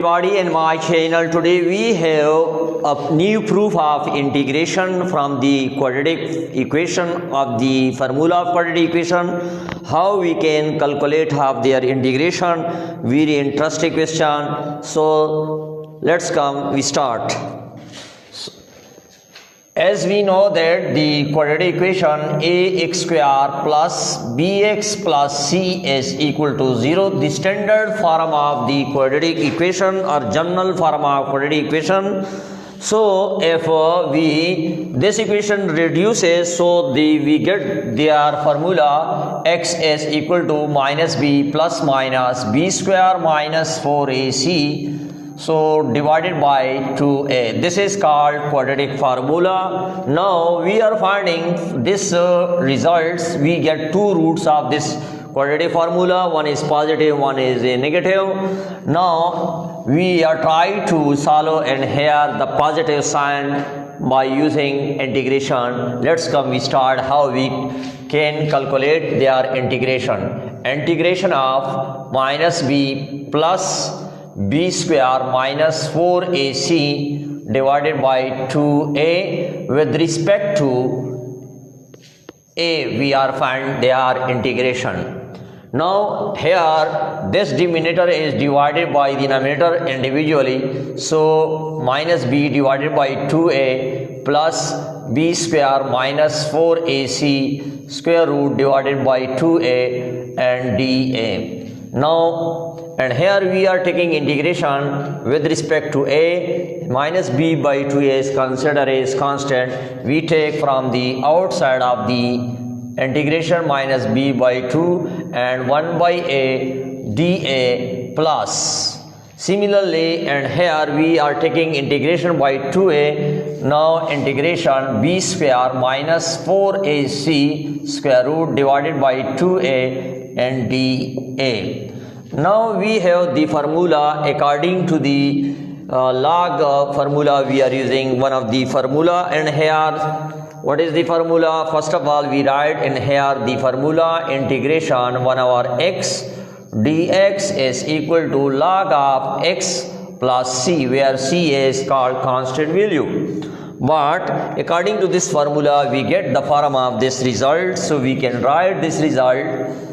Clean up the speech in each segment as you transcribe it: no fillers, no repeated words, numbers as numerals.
Everybody in my channel, today we have a new proof of integration from the quadratic equation of the formula of quadratic equation. How we can calculate half their integration. Very interesting question. So let's we start. As we know that the quadratic equation ax square plus bx plus c is equal to 0, the standard form of the quadratic equation or general form of quadratic equation. So if this equation reduces, so we get their formula x is equal to minus b plus minus b square minus 4ac. So divided by 2a. This is called quadratic formula. Now we are finding this results. We get two roots of this quadratic formula. One is positive, one is a negative. Now we are trying to solve and here the positive sign by using integration. We start how we can calculate their integration. Integration of minus b plus b square minus 4ac divided by 2a. With respect to a, we are find their integration. Now here this denominator is divided by the numerator individually. So minus b divided by 2a plus b square minus 4ac square root divided by 2a and dA. Now and here we are taking integration with respect to a. Minus b by 2a is considered as constant. We take from the outside of the integration minus b by 2 and 1 by a dA plus. Similarly, and here we are taking integration by 2a. Now integration b square minus 4ac square root divided by 2a and dA. Now we have the formula according to the log formula. We are using one of the formula, and here what is the formula? First of all, we write in here the formula integration 1 over x dx is equal to log of x plus c, where c is called constant value. But according to this formula, we get the form of this result. So we can write this result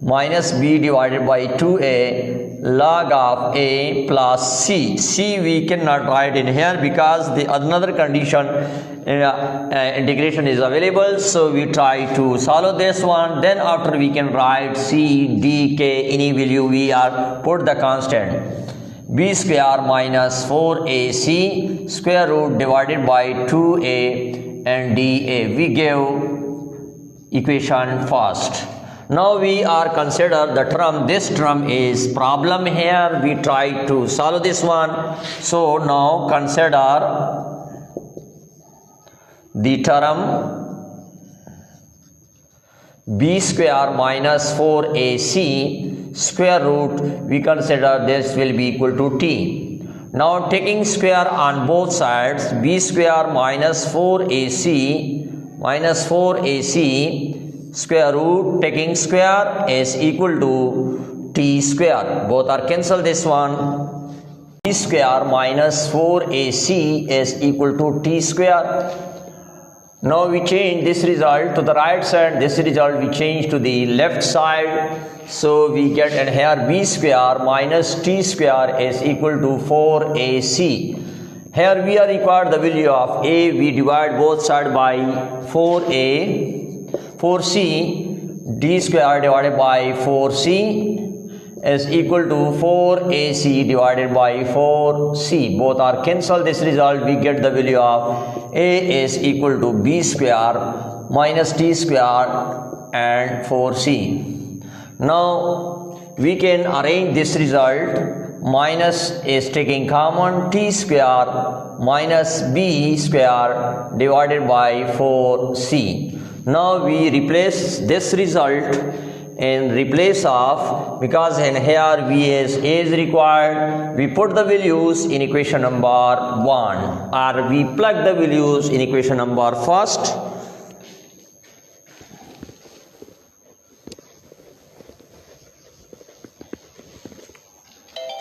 minus b divided by 2a log of a plus c. C we cannot write in here because the another condition integration is available. So we try to solve this one. Then after we can write c, d, k, any value we are put the constant. B square minus 4ac square root divided by 2a and dA. We give equation first. Now we are consider the term. This term is problem here. We try to solve this one. So now consider the term b square minus 4ac square root. We consider this will be equal to t. Now taking square on both sides, b square minus 4ac square root taking square is equal to t square. Both are cancelled this one. B square minus 4ac is equal to t square. Now we change this result to the right side. This result we change to the left side. So we get in here b square minus t square is equal to 4ac. Here we are required the value of a. We divide both sides by 4a. 4c d square divided by 4c is equal to 4ac divided by 4c. Both are cancelled. This result we get the value of a is equal to b square minus t square and 4c. Now we can arrange this result. Minus is taking common, t square minus b square divided by 4c. Now we replace this result in replace of, because in here v is a is required, we put the values in equation number 1, or we plug the values in equation number first.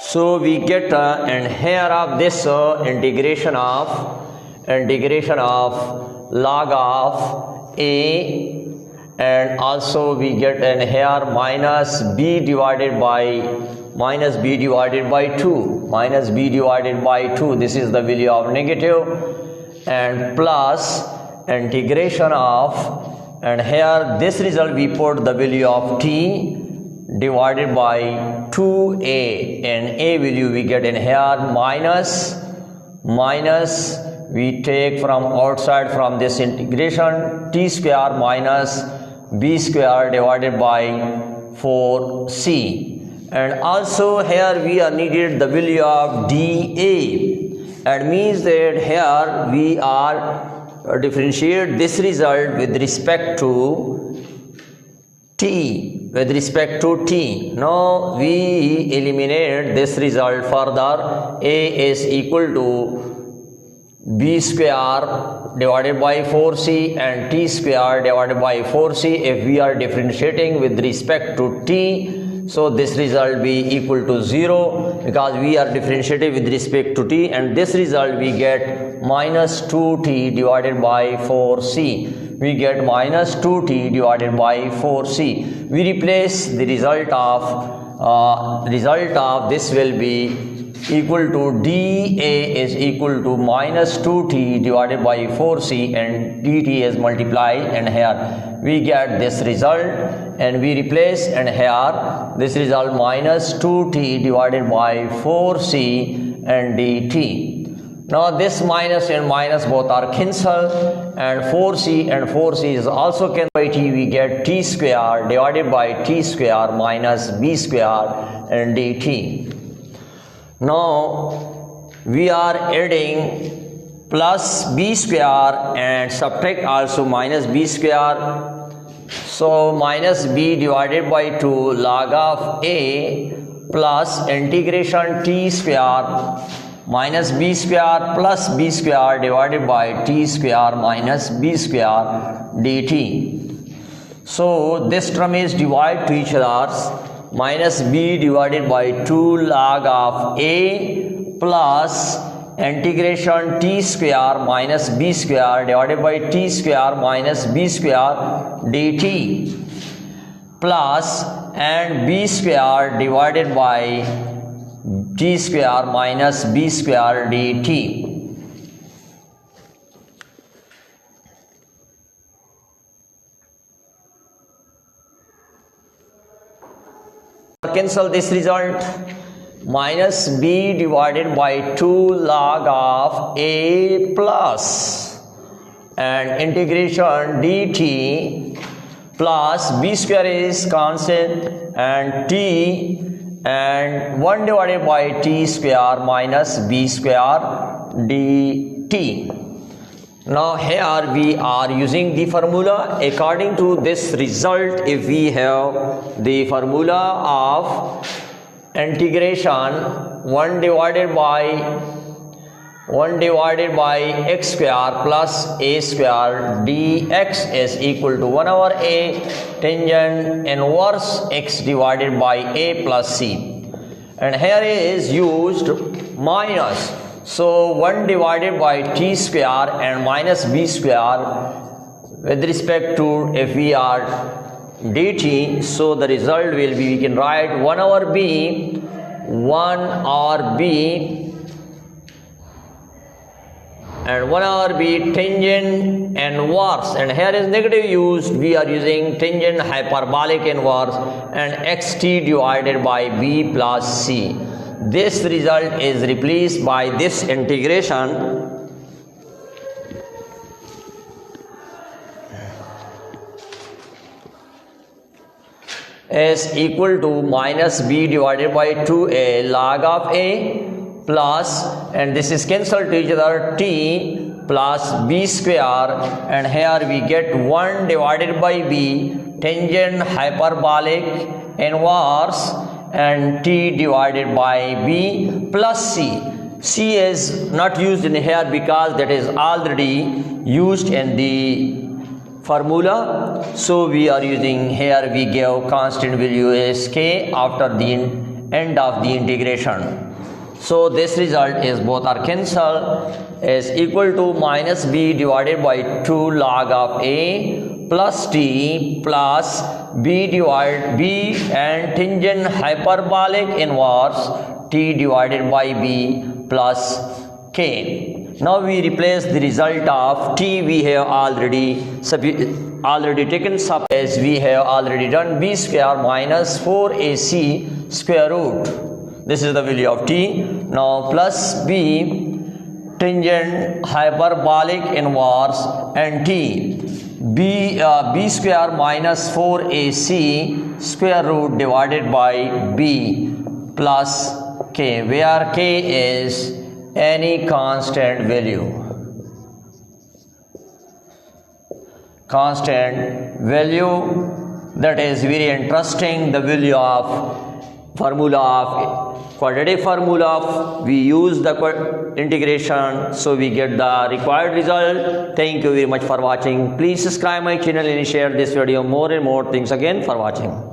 So we get and here of this integration of log of a, and also we get and here minus b divided by 2, this is the value of negative, and plus integration of, and here this result we put the value of t divided by 2a, and a value we get in here minus we take from outside from this integration t square minus b square divided by 4c, and also here we are needed the value of dA, and means that here we are differentiate this result with respect to t. Now we eliminate this result further. A is equal to b square divided by 4c and t square divided by 4c. If we are differentiating with respect to t, so this result be equal to 0 because we are differentiating with respect to t, and this result we get minus 2t divided by 4c. We get minus 2t divided by 4c. We replace the result of this will be equal to dA is equal to minus 2t divided by 4c, and dt is multiplied, and here we get this result, and we replace, and here this result minus 2t divided by 4c and dt. Now this minus and minus both are cancelled, and 4c is also cancelled by t. We get t square divided by t square minus b square and dt. Now we are adding plus b square and subtract also minus b square. So minus b divided by 2 log of a plus integration t square minus b square plus b square divided by t square minus b square dt. So this term is divided to each other. Minus b divided by 2 log of a plus integration t square minus b square divided by t square minus b square dt, plus and b square divided by t square minus b square dt. Cancel this result. Minus b divided by 2 log of a plus and integration dt plus b square is constant and t and 1 divided by t square minus b square dt. Now here we are using the formula. According to this result, if we have the formula of integration 1 divided by x square plus a square dx is equal to 1 over a tangent inverse x divided by a plus c, and here is used minus. So 1 divided by t square and minus b square with respect to if we are dt, so the result will be, we can write 1 over b and 1 over b tangent inverse, and here is negative used, we are using tangent hyperbolic inverse and xt divided by b plus c. This result is replaced by this integration is equal to minus b divided by 2a log of a plus, and this is cancelled to each other, t plus b square, and here we get 1 divided by b tangent hyperbolic inverse and t divided by b plus c. C is not used in here because that is already used in the formula, so we are using here, we give constant value as k after the end of the integration. So this result is both are cancelled, is equal to minus b divided by 2 log of a plus t plus b divided b and tangent hyperbolic inverse t divided by b plus k. Now we replace the result of t. We have already taken sub as we have already done b square minus 4ac square root. This is the value of t. Now plus b tangent hyperbolic inverse and t b square minus 4ac square root divided by b plus k, where k is any constant value. Constant value, that is very interesting. The value of formula of quadratic formula, we use the integration, so we get the required result. Thank you very much for watching. Please subscribe my channel and share this video more and more. Thanks again for watching.